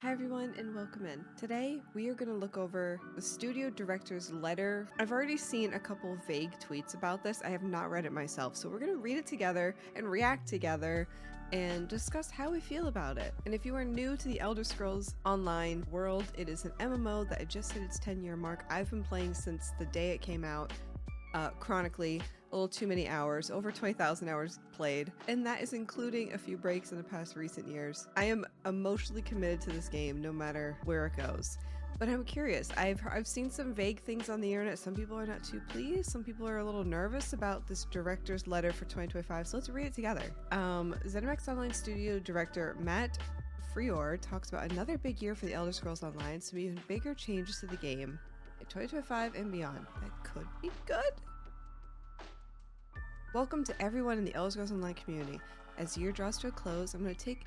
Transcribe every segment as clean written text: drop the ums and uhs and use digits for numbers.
Hi everyone and welcome in. Today we are going to look over the studio director's letter. I've already seen a couple vague tweets about this. I have not read it myself, so we're going to read it together and react together and discuss how we feel about it. And if you are new to the Elder Scrolls Online world, it is an MMO that just hit its 10-year mark. I've been playing since the day it came out, chronically. A little too many hours, over 20,000 hours played, and that is including a few breaks in the past recent years. I am emotionally committed to this game no matter where it goes. But I'm curious, I've seen some vague things on the internet. Some people are not too pleased, some people are a little nervous about this director's letter for 2025, so let's read it together. ZeniMax Online Studio Director Matt Freor talks about another big year for the Elder Scrolls Online, some even bigger changes to the game in 2025 and beyond. That could be good. Welcome to everyone in the Elder Scrolls Online community. As the year draws to a close, I'm going to take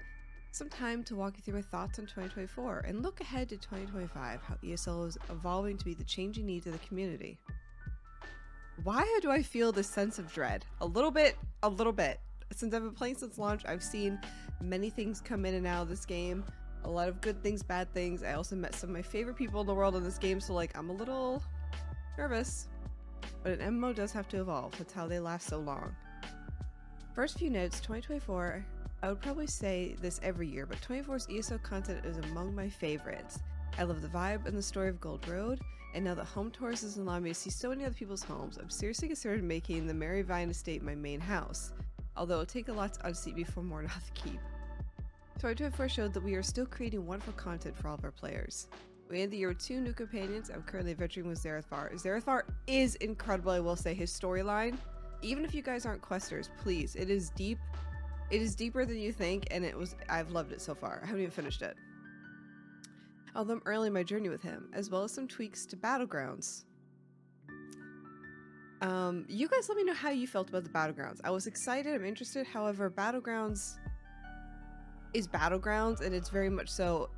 some time to walk you through my thoughts on 2024 and look ahead to 2025, how ESL is evolving to be the changing needs of the community. Why do I feel this sense of dread? A little bit. Since I've been playing since launch, I've seen many things come in and out of this game. A lot of good things, bad things. I also met some of my favorite people in the world in this game, so I'm a little nervous. But an MMO does have to evolve. That's how they last so long. First few notes, 2024, I would probably say this every year, but 2024's ESO content is among my favorites. I love the vibe and the story of Gold Road, and now that Home Tours has allowed me to see so many other people's homes, I'm seriously considering making the Maryvine Estate my main house, although it'll take a lot to unseat before more than the keep. 2024 showed that we are still creating wonderful content for all of our players. We ended the year with 2 new companions. I'm currently adventuring with Zarathar. Zarathar is incredible, I will say. His storyline, even if you guys aren't questers, please, it is deep. It is deeper than you think, and I've loved it so far. I haven't even finished it. Although I'm early in my journey with him, as well as some tweaks to Battlegrounds. You guys let me know how you felt about the Battlegrounds. I was excited, I'm interested, however, Battlegrounds is Battlegrounds, and it's very much so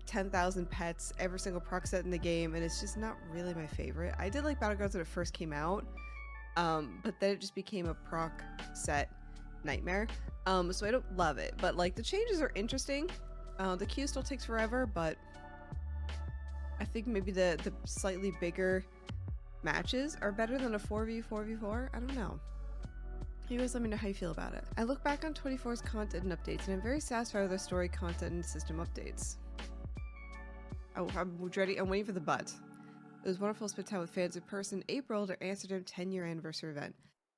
10,000 pets, every single proc set in the game, and it's just not really my favorite. I did like Battlegrounds when it first came out, but then it just became a proc set nightmare, so I don't love it, but the changes are interesting. The queue still takes forever, but I think maybe the slightly bigger matches are better than a 4v4v4. I don't know. You guys let me know how you feel about it. I look back on 24's content and updates, and I'm very satisfied with their story, content, and system updates. Oh, I'm waiting for the but. It was wonderful to spend time with fans in person in April at our Amsterdam 10-year anniversary event.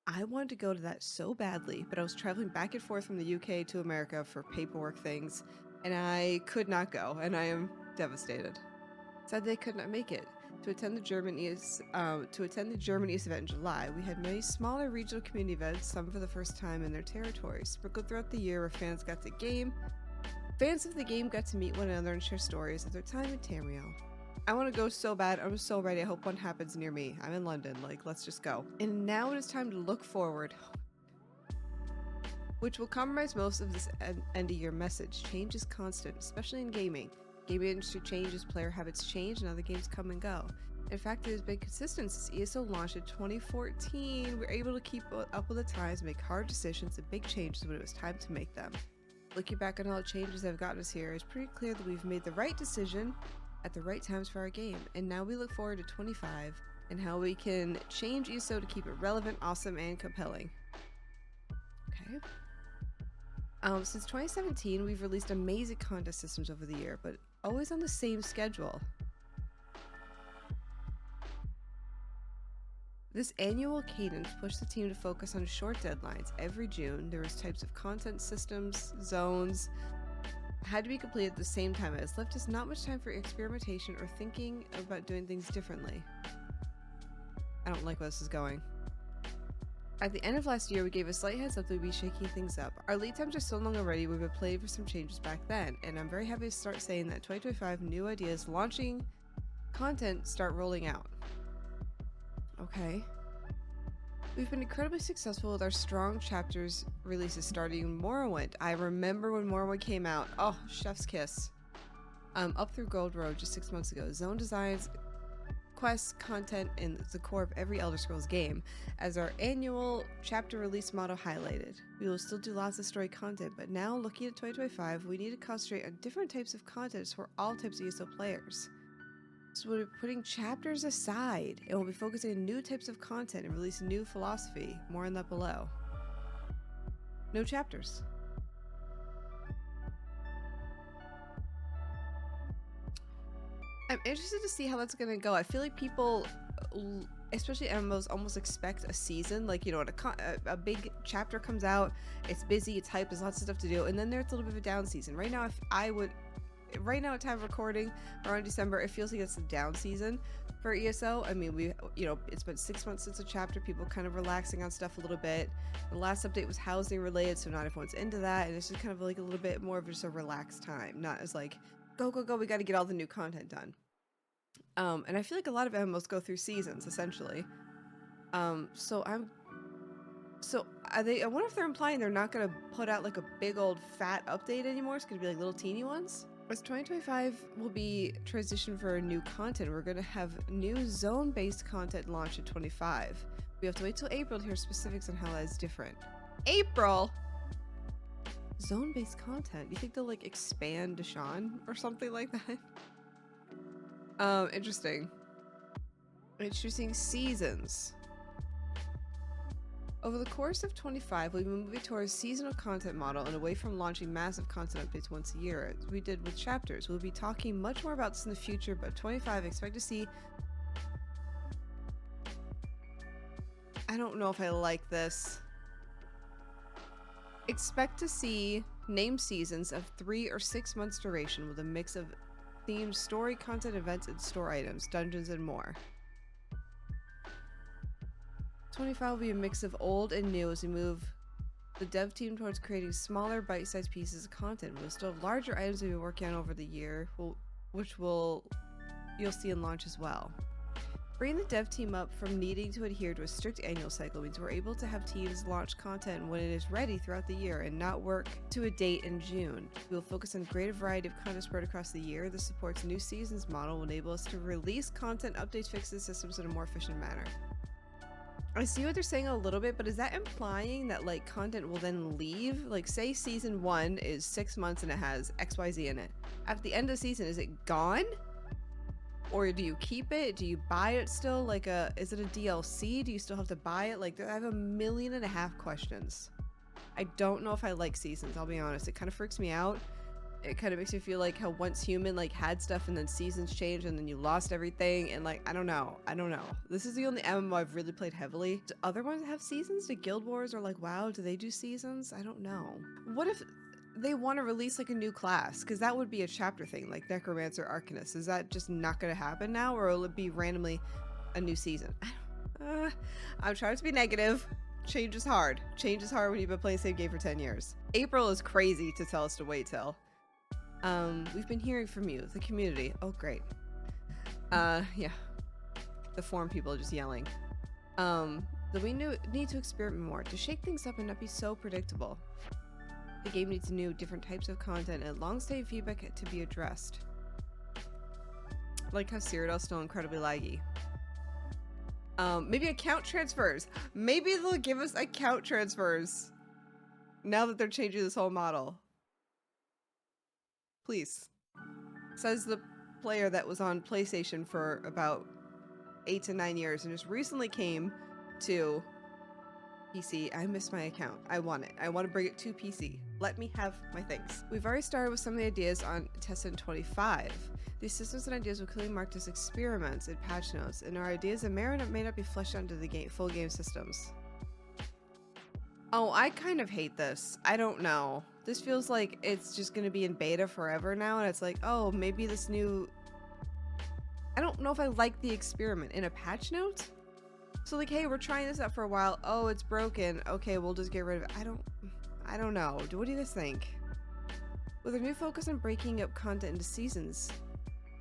I wanted to go to that so badly, but I was traveling back and forth from the UK to America for paperwork things, and I could not go, and I am devastated. Sadly, I could not make it. To attend the German East event in July, we had many smaller regional community events, some for the first time in their territories, sprinkled throughout the year where fans of the game got to meet one another and share stories of their time in Tamriel. I want to go so bad. I'm so ready. I hope one happens near me. I'm in London. Let's just go. And now it is time to look forward, which will compromise most of this end-of-year message. Change is constant, especially in gaming. Gaming industry changes, player habits change, and other games come and go. In fact, it has been consistent since ESO launched in 2014. We're able to keep up with the times, make hard decisions and big changes when it was time to make them. Looking back on all the changes that have gotten us here, it's pretty clear that we've made the right decision at the right times for our game, and now we look forward to 25 and how we can change ESO to keep it relevant, awesome, and compelling. Okay. Since 2017, we've released amazing contest systems over the year, but always on the same schedule. This annual cadence pushed the team to focus on short deadlines. Every June, there was types of content systems, zones, had to be completed at the same time. It has left us not much time for experimentation or thinking about doing things differently. I don't like where this is going. At the end of last year, we gave a slight heads up that we'd be shaking things up. Our lead times are so long already, we've been planning for some changes back then, and I'm very happy to start saying that 2025 new ideas, launching content, start rolling out. Okay. We've been incredibly successful with our strong chapters releases starting Morrowind. I remember when Morrowind came out. Oh, chef's kiss. Up through Gold Road just 6 months ago. Zone designs, quests, content, and the core of every Elder Scrolls game, as our annual chapter release motto highlighted. We will still do lots of story content, but now, looking at 2025, we need to concentrate on different types of content for all types of ESO players. So we'll be putting chapters aside, and we'll be focusing on new types of content and releasing new philosophy. More on that below. No chapters. I'm interested to see how that's gonna go. I feel like people, especially MMOs, almost expect a season. Like, you know, when a big chapter comes out, it's busy, it's hype, there's lots of stuff to do, and then there's a little bit of a down season. Right now, right now at time of recording, around December, it feels like it's the down season for ESO. I mean, it's been 6 months since a chapter, people kind of relaxing on stuff a little bit. The last update was housing related, so not everyone's into that, and it's just kind of like a little bit more of just a relaxed time, not as like, go, go, go, we got to get all the new content done. And I feel like a lot of MMOs go through seasons, essentially. I wonder if they're implying they're not going to put out like a big old fat update anymore. It's going to be like little teeny ones. As 2025 will be transition for new content, we're going to have new zone-based content launched in 25. We have to wait till April to hear specifics on how that is different. April? Zone-based content? You think they'll like expand Deshaun or something like that? Interesting. Introducing seasons. Over the course of 25, we've been moving towards a seasonal content model and away from launching massive content updates once a year, as we did with chapters. We'll be talking much more about this in the future, but 25, expect to see... I don't know if I like this. Expect to see named seasons of 3 or 6 months duration with a mix of themed story content, events, and store items, dungeons, and more. 25 will be a mix of old and new as we move the dev team towards creating smaller, bite-sized pieces of content. We'll still have larger items we've been working on over the year, which you'll see in launch as well. Bringing the dev team up from needing to adhere to a strict annual cycle means we're able to have teams launch content when it is ready throughout the year and not work to a date in June. We will focus on a greater variety of content spread across the year. This supports a new seasons model will enable us to release content, updates, fixes, systems in a more efficient manner. I see what they're saying a little bit, but is that implying that like content will then leave? Like say season 1 is 6 months and it has XYZ in it. At the end of the season, is it gone? Or do you keep it? Do you buy it still? Like is it a DLC? Do you still have to buy it? Like I have 1.5 million questions. I don't know if I like seasons, I'll be honest. It kind of freaks me out. It kind of makes me feel like how Once Human like had stuff and then seasons changed and then you lost everything and like I don't know. This is the only MMO I've really played heavily. Do other ones have seasons? Do Guild Wars or like WoW, do they do seasons? I don't know. What if they want to release like a new class? Because that would be a chapter thing, like Necromancer, Arcanist. Is that just not going to happen now, or will it be randomly a new season? I'm trying to be negative. Change is hard. Change is hard when you've been playing the same game for 10 years. April is crazy to tell us to wait till. We've been hearing from you, the community. Oh, great. Yeah. The forum people are just yelling. That we need to experiment more, to shake things up and not be so predictable. The game needs new, different types of content and long-stay feedback to be addressed. Like how Cyrodiil's still incredibly laggy. Maybe account transfers. Maybe they'll give us account transfers now that they're changing this whole model. Please. Says the player that was on PlayStation for about 8 to 9 years and just recently came to PC. I missed my account. I want it. I want to bring it to PC. Let me have my things. We've already started with some of the ideas on Test in 25. These systems and ideas will clearly marked as experiments in patch notes, and our ideas that may or may not be fleshed out into the full game systems. Oh, I kind of hate this. I don't know. This feels like it's just going to be in beta forever now, and it's like, oh, maybe this new... I don't know if I like the experiment in a patch note. So like, hey, we're trying this out for a while. Oh, it's broken. Okay, we'll just get rid of it. I don't know. What do you guys think? With a new focus on breaking up content into seasons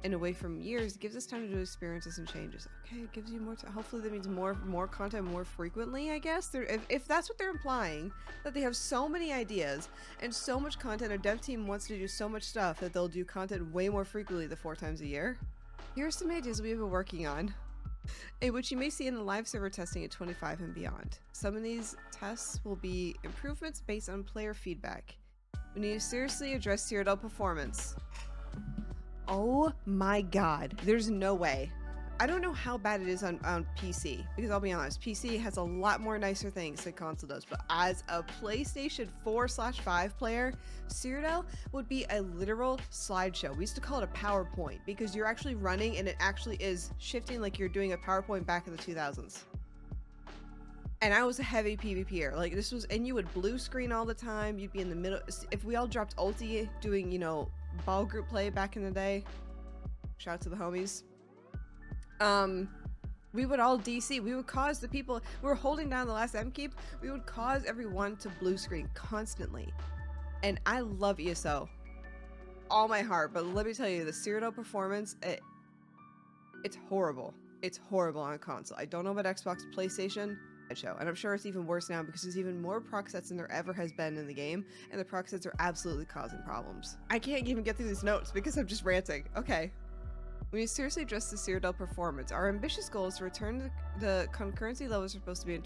and away from years, it gives us time to do experiences and changes. Okay, it gives you more time. Hopefully that means more content more frequently, I guess. If that's what they're implying, that they have so many ideas and so much content, our dev team wants to do so much stuff that they'll do content way more frequently than 4 times a year. Here are some ideas we've been working on. which you may see in the live server testing at 25 and beyond. Some of these tests will be improvements based on player feedback. We need to seriously address Cyrodiil performance. Oh my god, there's no way. I don't know how bad it is on PC, because I'll be honest, PC has a lot more nicer things than console does, but as a PlayStation 4/5 player, Cyrodiil would be a literal slideshow. We used to call it a PowerPoint, because you're actually running and it actually is shifting like you're doing a PowerPoint back in the 2000s. And I was a heavy PvPer, like this was, and you would blue screen all the time, you'd be in the middle. If we all dropped ulti doing, you know, ball group play back in the day, shout out to the homies, we would all DC. We would cause the people, we were holding down the last M keep, we would cause everyone to blue screen constantly. And I love ESO, all my heart, but let me tell you, the Cyrodiil performance, it's horrible. It's horrible on console. I don't know about Xbox, PlayStation, and I'm sure it's even worse now because there's even more proc sets than there ever has been in the game, and the proc sets are absolutely causing problems. I can't even get through these notes because I'm just ranting. Okay. We need to seriously address the Cyrodiil performance. Our ambitious goal is to return to the concurrency levels we're supposed to be in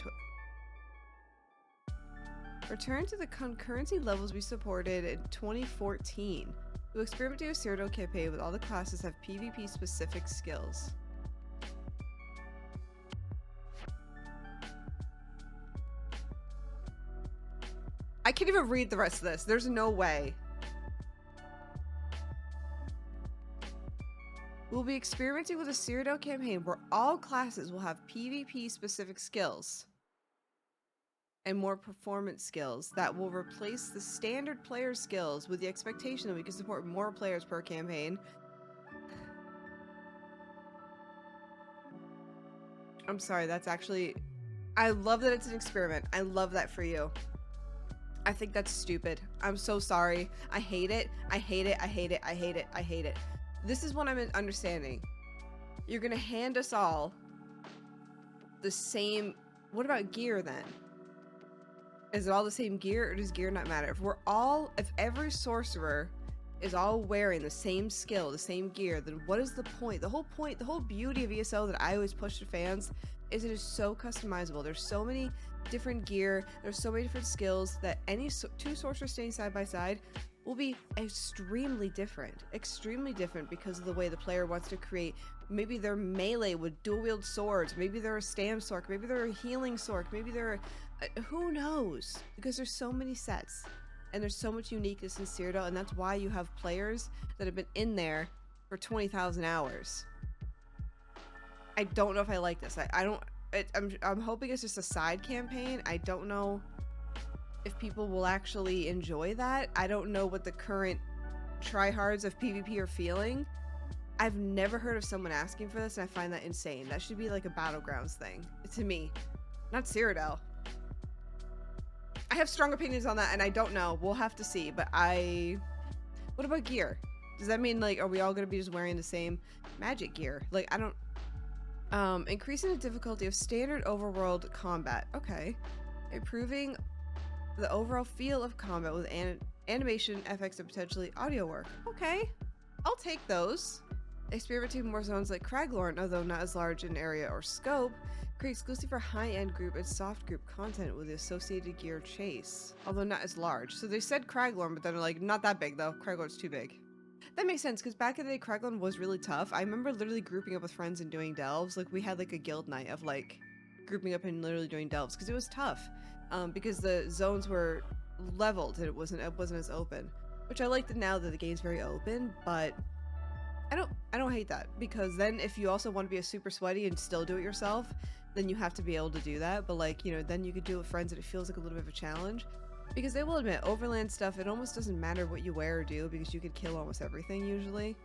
return to the concurrency levels we supported in 2014. We'll experiment with Cyrodiil campaign with all the classes have PvP specific skills. I can't even read the rest of this. There's no way. We'll be experimenting with a Cyrodiil campaign where all classes will have PvP specific skills and more performance skills that will replace the standard player skills, with the expectation that we can support more players per campaign. I'm sorry, that's actually, I love that it's an experiment. I love that for you. I think that's stupid. I'm so sorry. I hate it. I hate it. I hate it. I hate it. I hate it. This is what I'm understanding. You're gonna hand us all the same. What about gear then? Is it all the same gear, or does gear not matter? If every sorcerer is all wearing the same skill, the same gear, then what is the point? The whole beauty of ESO that I always push to fans is it is so customizable. There's so many different gear, there's so many different skills that any two sorcerers standing side by side will be extremely different because of the way the player wants to create. Maybe they're melee with dual wield swords, maybe they're a stam sword, maybe they're a healing sword, maybe they're who knows, because there's so many sets and there's so much uniqueness in Cyrodiil, and that's why you have players that have been in there for 20,000 hours. I don't know if I like this. I'm hoping it's just a side campaign. I don't know if people will actually enjoy that. I don't know what the current tryhards of PvP are feeling. I've never heard of someone asking for this, and I find that insane. That should be like a Battlegrounds thing to me, not Cyrodiil. I have strong opinions on that, and I don't know. We'll have to see. But what about gear? Does that mean, like, are we all gonna be just wearing the same magic gear? Like, I don't. Increasing the difficulty of standard overworld combat. Okay. Improving the overall feel of combat with animation, FX, and potentially audio work. Okay. I'll take those. Experimenting with more zones like Craglorn, although not as large in area or scope. Create exclusive for high-end group and soft group content with the associated gear chase, although not as large. So they said Craglorn, but then they're like, not that big though. Craglorn's too big. That makes sense, because back in the day, Craglorn was really tough. I remember literally grouping up with friends and doing delves. Like, we had like a guild night of like grouping up and literally doing delves, because it was tough. Because the zones were leveled and it wasn't as open. Which I like that now that the game's very open, but I don't hate that, because then if you also want to be a super sweaty and still do it yourself, then you have to be able to do that. But like, you know, then you could do it with friends and it feels like a little bit of a challenge. Because they will admit, overland stuff, it almost doesn't matter what you wear or do, because you could kill almost everything usually.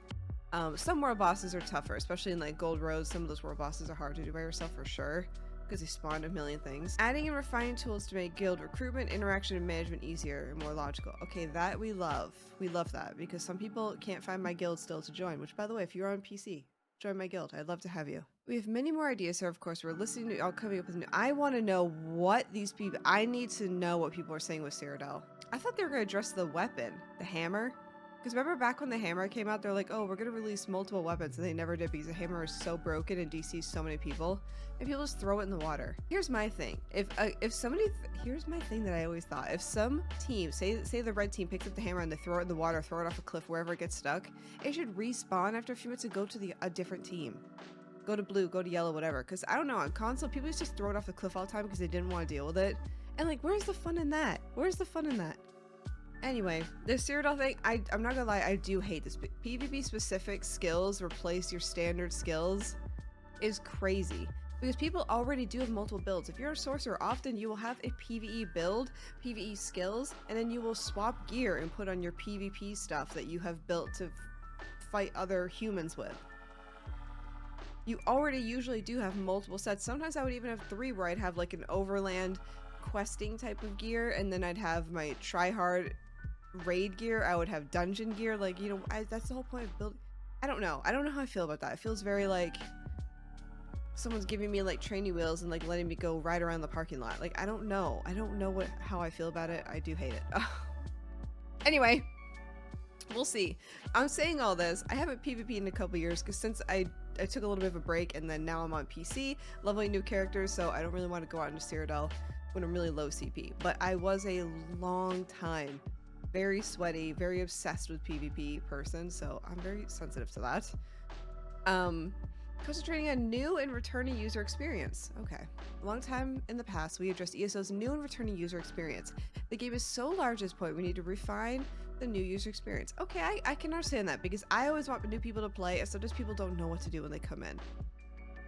Some world bosses are tougher, especially in like Gold Road. Some of those world bosses are hard to do by yourself for sure, because they spawn a million things. Adding and refining tools to make guild recruitment, interaction, and management easier and more logical. Okay, that we love. We love that, because some people can't find my guild still to join, which, by the way, if you're on PC, join my guild. I'd love to have you. We have many more ideas here, of course. We're listening to all coming up with new. I want to know what these people, I need to know what people are saying with Cyrodiil. I thought they were going to address the weapon, the hammer. Because remember back when the hammer came out, they're like, oh, we're going to release multiple weapons. And they never did because the hammer is so broken and DCs so many people. And people just throw it in the water. Here's my thing. If somebody, here's my thing that I always thought. If some team, say the red team picks up the hammer and they throw it in the water, throw it off a cliff, wherever it gets stuck, it should respawn after a few minutes and go to a different team. Go to blue, go to yellow, whatever. Because I don't know, on console, people used to just throw it off the cliff all the time because they didn't want to deal with it. And like, where's the fun in that? Where's the fun in that? Anyway, this Cyrodiil thing, I'm not gonna lie, I do hate this. PvP specific skills replace your standard skills is crazy. Because people already do have multiple builds. If you're a sorcerer, often you will have a PvE build, PvE skills, and then you will swap gear and put on your PvP stuff that you have built to fight other humans with. You already usually do have multiple sets. Sometimes I would even have 3 where I'd have like an overland questing type of gear, and then I'd have my tryhard raid gear, I would have dungeon gear, like, you know, that's the whole point of building. I don't know how I feel about that. It feels very like someone's giving me like training wheels and like letting me go ride around the parking lot. Like, I don't know how I feel about it. I do hate it. Anyway, we'll see. I'm saying all this, I haven't PvP'd in a couple years because since I took a little bit of a break, and then now I'm on PC leveling new characters, so I don't really want to go out into Cyrodiil when I'm really low CP. But I was a long time very sweaty, very obsessed with PvP person, so I'm very sensitive to that. Concentrating on new and returning user experience. Okay. A long time in the past, we addressed ESO's new and returning user experience. The game is so large at this point, we need to refine the new user experience. Okay, I can understand that, because I always want new people to play, and sometimes people don't know what to do when they come in.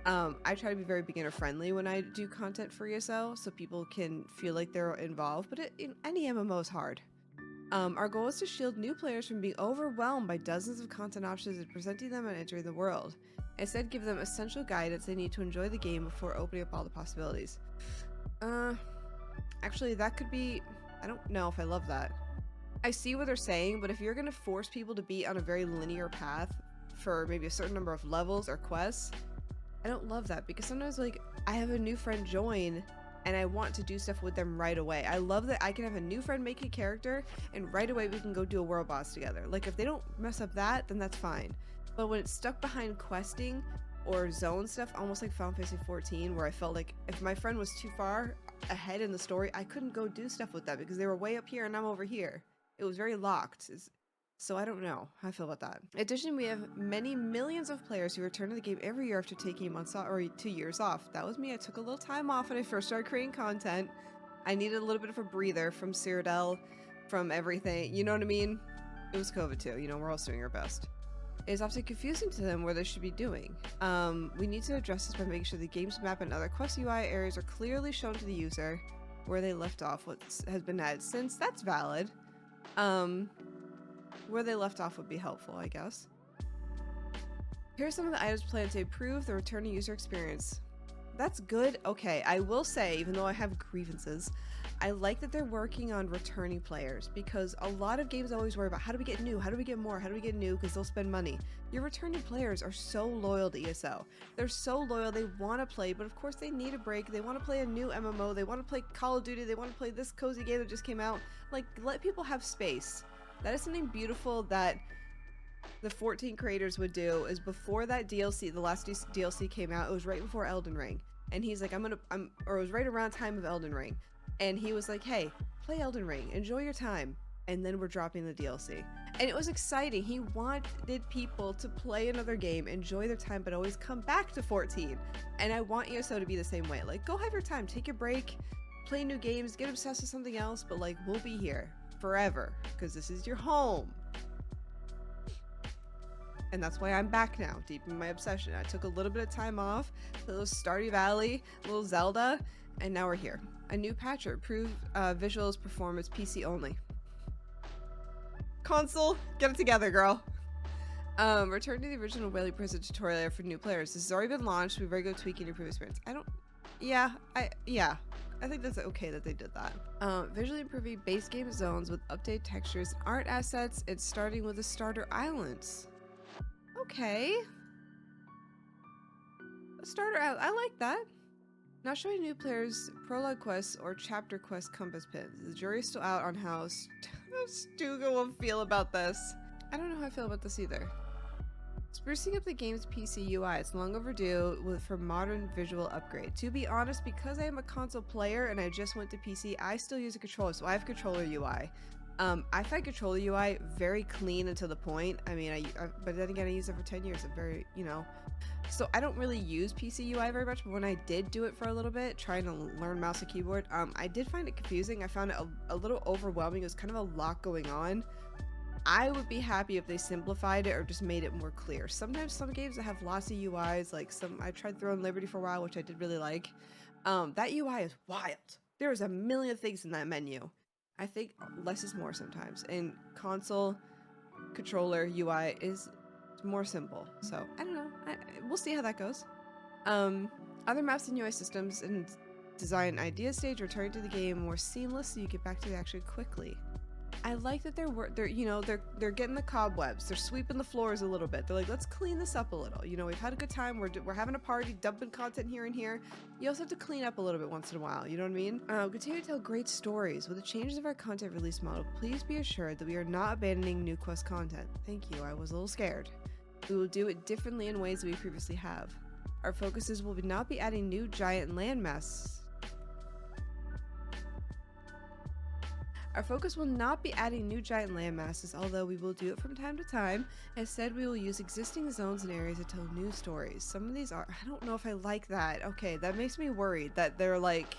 I try to be very beginner friendly when I do content for ESO, so people can feel like they're involved, but any MMO is hard. Our goal is to shield new players from being overwhelmed by dozens of content options and presenting them and entering the world. Instead, give them essential guidance they need to enjoy the game before opening up all the possibilities. Actually, that could be... I don't know if I love that. I see what they're saying, but if you're going to force people to be on a very linear path for maybe a certain number of levels or quests, I don't love that, because sometimes, like, I have a new friend join and I want to do stuff with them right away. I love that I can have a new friend make a character and right away we can go do a world boss together. Like, if they don't mess up that, then that's fine. But when it's stuck behind questing or zone stuff, almost like Final Fantasy 14, where I felt like if my friend was too far ahead in the story, I couldn't go do stuff with them because they were way up here and I'm over here. It was very locked. So I don't know how I feel about that. In addition, we have many millions of players who return to the game every year after taking months off, or 2 years off. That was me. I took a little time off when I first started creating content. I needed a little bit of a breather from Cyrodiil, from everything. You know what I mean? It was COVID too. You know, we're all doing our best. It is often confusing to them where they should be doing. We need to address this by making sure the game's map and other quest UI areas are clearly shown to the user where they left off what has been added since. That's valid. Where they left off would be helpful, I guess. Here are some of the items planned to improve the returning user experience. That's good. Okay, I will say, even though I have grievances, I like that they're working on returning players, because a lot of games always worry about how do we get new, how do we get more, how do we get new, because they'll spend money. Your returning players are so loyal to ESO. They're so loyal, they want to play, but of course they need a break. They want to play a new MMO, they want to play Call of Duty, they want to play this cozy game that just came out. Like, let people have space. That is something beautiful that the 14 creators would do. Is before that DLC, the last DLC came out, it was right before Elden Ring. And he's like, or it was right around time of Elden Ring. And he was like, hey, play Elden Ring, enjoy your time. And then we're dropping the DLC. And it was exciting. He wanted people to play another game, enjoy their time, but always come back to 14. And I want ESO to be the same way. Like, go have your time, take your break, play new games, get obsessed with something else, but like, we'll be here forever, because this is your home. And that's why I'm back now, deep in my obsession. I took a little bit of time off, a little Stardew Valley, a little Zelda, and now we're here. A new patch or improved visuals, performance, PC only. Console, get it together, girl. Return to the original Whaley Prison tutorial area for new players. This has already been launched. We've already go tweaking your previous experience. I think that's okay that they did that. Visually improving base game zones with updated textures and art assets, and starting with the starter islands. Okay. A starter island, I like that. Not showing new players prologue quests or chapter quest compass pins. The jury's still out on how Stuga will feel about this. I don't know how I feel about this either. Sprucing up the game's PC UI, it's long overdue for modern visual upgrade. To be honest, because I am a console player and I just went to PC, I still use a controller, so I have controller UI. I find controller UI very clean and to the point. I mean, but then again, I use it for 10 years. I'm very, you know, so I don't really use PC UI very much, but when I did do it for a little bit, trying to learn mouse and keyboard, I did find it confusing. I found it a little overwhelming. It was kind of a lot going on. I would be happy if they simplified it or just made it more clear. Sometimes some games that have lots of UIs, like I tried Throne Liberty for a while, which I did really like. That UI is wild. There's a million things in that menu. I think less is more sometimes. And console controller UI is more simple. So I don't know. We'll see how that goes. Other maps and UI systems and design idea stage return to the game more seamless, so you get back to the action quickly. I like that they're getting the cobwebs. They're sweeping the floors a little bit. They're like, let's clean this up a little. You know, we've had a good time. We're having a party, dumping content here and here. You also have to clean up a little bit once in a while. You know what I mean? Continue to tell great stories. With the changes of our content release model, please be assured that we are not abandoning new quest content. Thank you. I was a little scared. We will do it differently in ways that we previously have. Our focuses will not be adding new giant landmasses. Our focus will not be adding new giant landmasses, although we will do it from time to time. Instead, we will use existing zones and areas to tell new stories. Some of these are... I don't know if I like that. Okay, that makes me worried that they're like...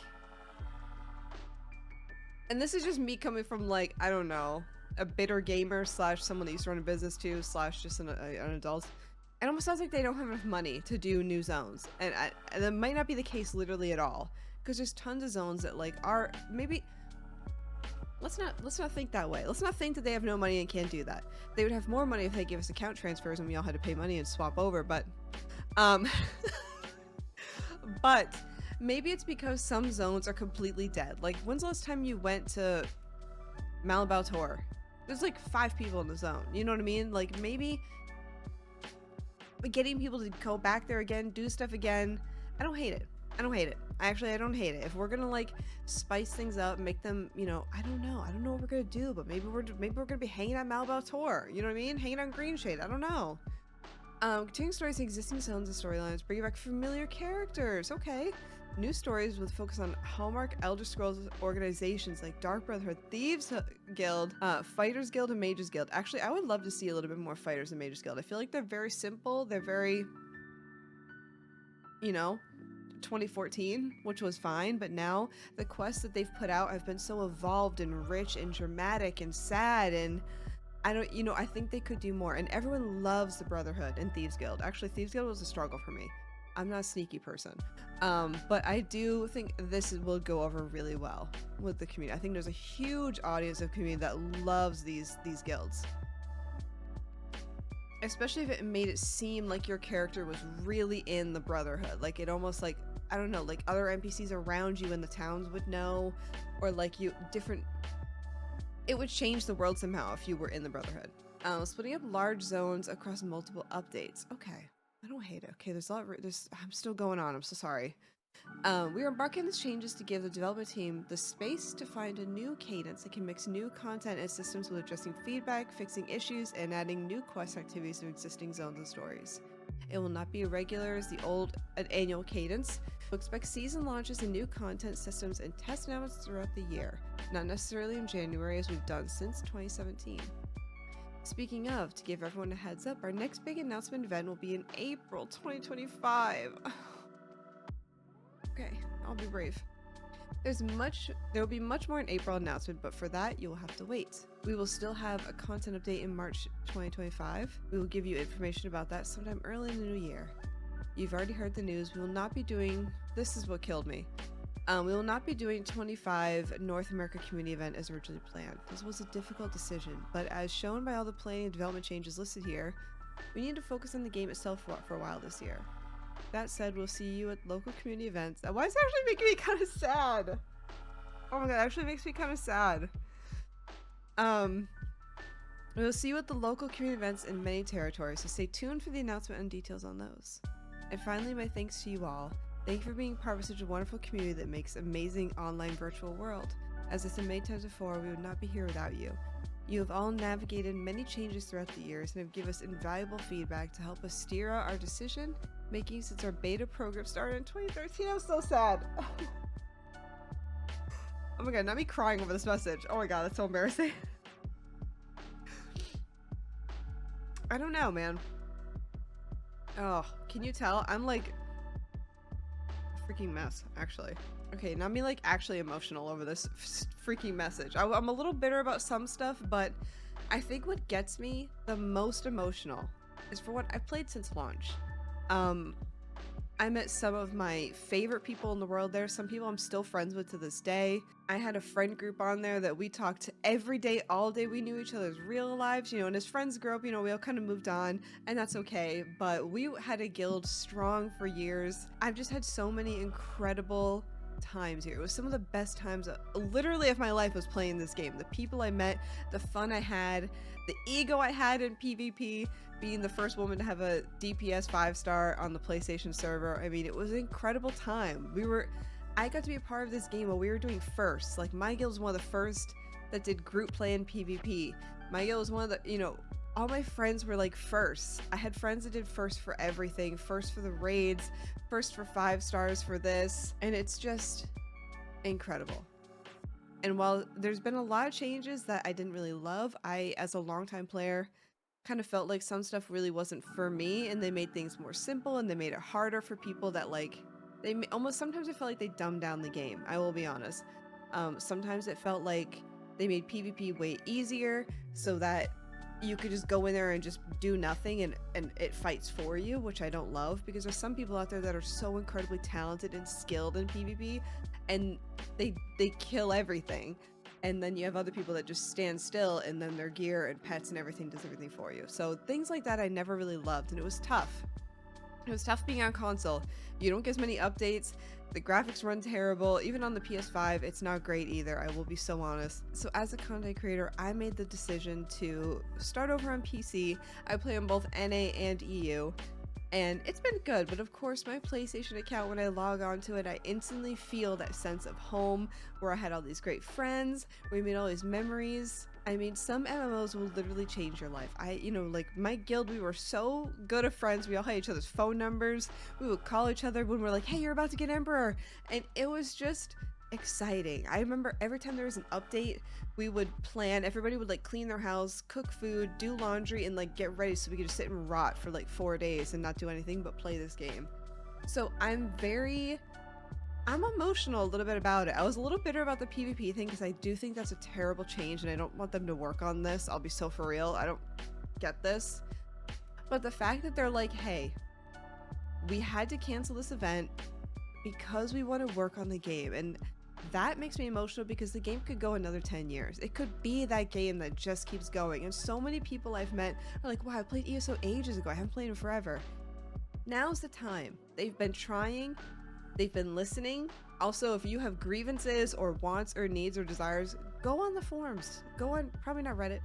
And this is just me coming from, like, I don't know, a bitter gamer slash someone that used to run a business too, slash just an adult. It almost sounds like they don't have enough money to do new zones. And that might not be the case literally at all. Because there's tons of zones that, like, are... Maybe... Let's not think that way. Let's not think that they have no money and can't do that. They would have more money if they gave us account transfers and we all had to pay money and swap over, but but maybe it's because some zones are completely dead. Like, when's the last time you went to Malabautor? There's like 5 people in the zone. You know what I mean? Like, maybe getting people to go back there again, do stuff again. I don't hate it. I don't hate it. I don't hate it. If we're gonna like spice things up, make them, you know, I don't know what we're gonna do, but maybe we're gonna be hanging at Malabautor. You know what I mean? Hanging on Green Shade. I don't know. Continuing stories in existing zones and storylines, bringing back familiar characters. Okay. New stories with focus on Hallmark Elder Scrolls organizations like Dark Brotherhood, Thieves Guild, Fighters Guild, and Mages Guild. Actually, I would love to see a little bit more Fighters and Mages Guild. I feel like they're very simple. They're very, you know, 2014, which was fine, but now the quests that they've put out have been so evolved and rich and dramatic and sad, and I think they could do more. And everyone loves the Brotherhood and Thieves Guild. Actually, Thieves Guild was a struggle for me. I'm not a sneaky person, but I do think this will go over really well with the community. I think there's a huge audience of community that loves these guilds. Especially if it made it seem like your character was really in the Brotherhood. Like, it almost like, I don't know, like other NPCs around you in the towns would know, or like it would change the world somehow if you were in the Brotherhood. Splitting up large zones across multiple updates. Okay, I don't hate it. Okay, I'm still going on. I'm so sorry. We are embarking on these changes to give the development team the space to find a new cadence that can mix new content and systems with addressing feedback, fixing issues, and adding new quest activities to existing zones and stories. It will not be as regular as the old annual cadence. We'll expect season launches and new content systems and test announcements throughout the year, not necessarily in January as we've done since 2017. Speaking of, to give everyone a heads up, our next big announcement event will be in April 2025. Okay, I'll be brave. There will be much more in April announcement, but for that, you will have to wait. We will still have a content update in March 2025. We will give you information about that sometime early in the new year. You've already heard the news. We will not be doing, this is what killed me. We will not be doing 25 North America community event as originally planned. This was a difficult decision, but as shown by all the planning and development changes listed here, we need to focus on the game itself for a while this year. That said, we'll see you at local community events. Why is it actually making me kind of sad? Oh my god, it actually makes me kind of sad. We'll see you at the local community events in many territories, so stay tuned for the announcement and details on those. And finally, my thanks to you all. Thank you for being part of such a wonderful community that makes amazing online virtual world. As I said many times before, we would not be here without you. You have all navigated many changes throughout the years and have given us invaluable feedback to help us steer out our decision making since our beta program started in 2013. I'm so sad. Oh my god, not me crying over this message. Oh my god, that's so embarrassing. I don't know, man. Oh, can you tell? I'm like a freaking mess, actually. Okay, not me like actually emotional over this freaking message. I'm a little bitter about some stuff, but I think what gets me the most emotional is for what I've played since launch. I met some of my favorite people in the world there. Some people I'm still friends with to this day. I had a friend group on there that we talked every day, all day. We knew each other's real lives, you know, and as friends grew up, you know, we all kind of moved on, and that's okay. But we had a guild strong for years. I've just had so many incredible times here. It was some of the best times literally of my life was playing this game. The people I met, the fun I had, the ego I had in PvP, being the first woman to have a DPS 5-star on the PlayStation server. I mean, it was an incredible time. I got to be a part of this game while we were doing first. Like, my guild was one of the first that did group play in PvP. My guild was one of the, you know, all my friends were like first. I had friends that did first for everything, first for the raids, first for 5 stars for this, and it's just incredible. And while there's been a lot of changes that I didn't really love, I, as a longtime player, kind of felt like some stuff really wasn't for me, and they made things more simple and they made it harder for people that like, sometimes I felt like they dumbed down the game, I will be honest. Sometimes it felt like they made PvP way easier so that you could just go in there and just do nothing and it fights for you, which I don't love, because there's some people out there that are so incredibly talented and skilled in PvP and they kill everything, and then you have other people that just stand still and then their gear and pets and everything does everything for you. So things like that I never really loved, and it was tough. It was tough being on console. You don't get as many updates. The graphics run terrible. Even on the PS5, it's not great either, I will be so honest. So as a content creator, I made the decision to start over on PC. I play on both NA and EU, and it's been good, but of course my PlayStation account, when I log onto it, I instantly feel that sense of home, where I had all these great friends, we made all these memories. I mean, some MMOs will literally change your life. You know, like my guild, we were so good of friends. We all had each other's phone numbers. We would call each other when we're like, hey, you're about to get Emperor. And it was just exciting. I remember every time there was an update, we would plan, everybody would like clean their house, cook food, do laundry, and like get ready so we could just sit and rot for like 4 days and not do anything but play this game. So I'm emotional a little bit about it. I was a little bitter about the PvP thing because I do think that's a terrible change and I don't want them to work on this. I'll be so for real. I don't get this. But the fact that they're like, hey, we had to cancel this event because we want to work on the game, and that makes me emotional because the game could go another 10 years. It could be that game that just keeps going. And so many people I've met are like, wow, I played ESO ages ago. I haven't played it forever. Now's the time. They've been trying. They've been listening. Also, if you have grievances or wants or needs or desires, go on the forums. Go on, probably not Reddit,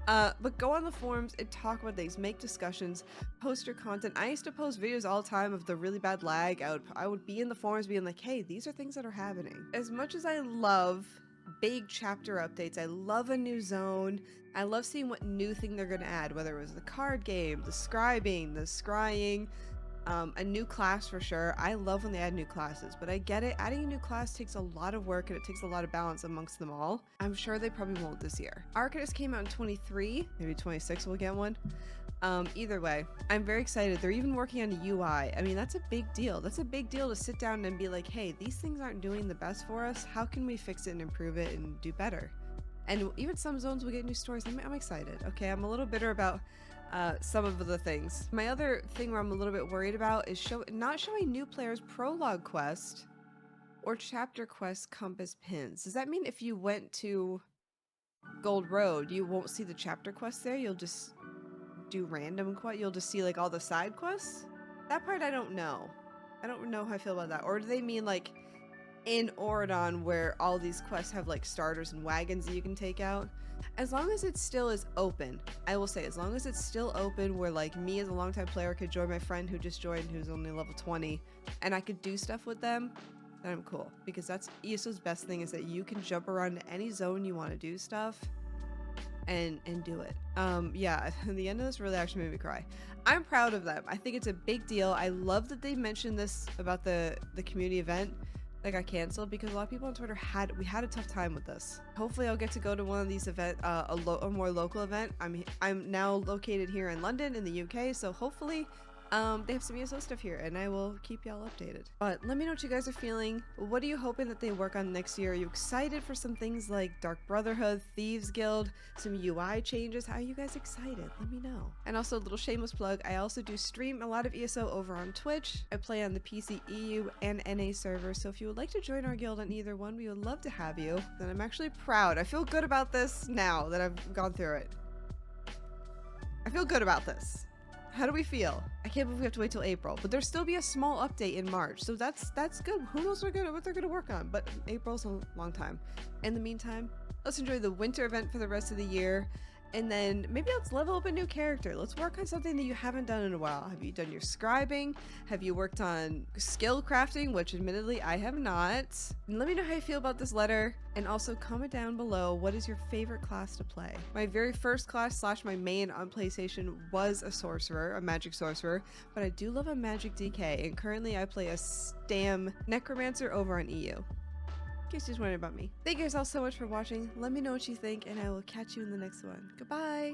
but go on the forums and talk about things, make discussions, post your content. I used to post videos all the time of the really bad lag. I would be in the forums being like, hey, these are things that are happening. As much as I love big chapter updates, I love a new zone, I love seeing what new thing they're going to add, whether it was the card game, the scribing, the scrying, a new class for sure. I love when they add new classes, but I get it. Adding a new class takes a lot of work and it takes a lot of balance amongst them all. I'm sure they probably won't this year. Arcanist came out in 23, maybe 26 we'll get one. Either way, I'm very excited. They're even working on a UI. I mean, that's a big deal. That's a big deal to sit down and be like, hey, these things aren't doing the best for us. How can we fix it and improve it and do better? And even some zones will get new stories. I'm excited. Okay, I'm a little bitter about some of the things. My other thing where I'm a little bit worried about is not showing new players prologue quest or chapter quest compass pins. Does that mean if you went to Gold Road, you won't see the chapter quests there? You'll just do random quest? You'll just see like all the side quests? That part I don't know. I don't know how I feel about that. Or do they mean like in Oridon where all these quests have like starters and wagons that you can take out? As long as it still is open, I will say, as long as it's still open where like me as a longtime player could join my friend who just joined who's only level 20 and I could do stuff with them, then I'm cool. Because that's ESO's best thing, is that you can jump around to any zone you want to do stuff. and do it. Yeah, the end of this really actually made me cry. I'm proud of them. I think it's a big deal. I love that they mentioned this about the community event that got canceled, because a lot of people on Twitter had a tough time with this. Hopefully I'll get to go to one of these event, a more local event. I'm now located here in London in the UK, so hopefully they have some ESO stuff here, and I will keep y'all updated. But let me know what you guys are feeling. What are you hoping that they work on next year? Are you excited for some things like Dark Brotherhood, Thieves Guild, some UI changes? How are you guys excited? Let me know. And also, a little shameless plug, I also do stream a lot of ESO over on Twitch. I play on the PC EU and NA server, so if you would like to join our guild on either one, we would love to have you. And I'm actually proud. I feel good about this now that I've gone through it. I feel good about this. How do we feel? I can't believe we have to wait till April, but there'll still be a small update in March, so that's good. Who knows what they're gonna work on? But April's a long time. In the meantime, let's enjoy the winter event for the rest of the year, and then maybe let's level up a new character. Let's work on something that you haven't done in a while. Have you done your scribing? Have you worked on skill crafting, which admittedly I have not? And let me know how you feel about this letter, and also comment down below what is your favorite class to play. My very first class / my main on PlayStation was a sorcerer, a magic sorcerer, but I do love a magic DK, and currently I play a STAM necromancer over on EU. In case you're just wondering about me. Thank you guys all so much for watching. Let me know what you think, and I will catch you in the next one. Goodbye!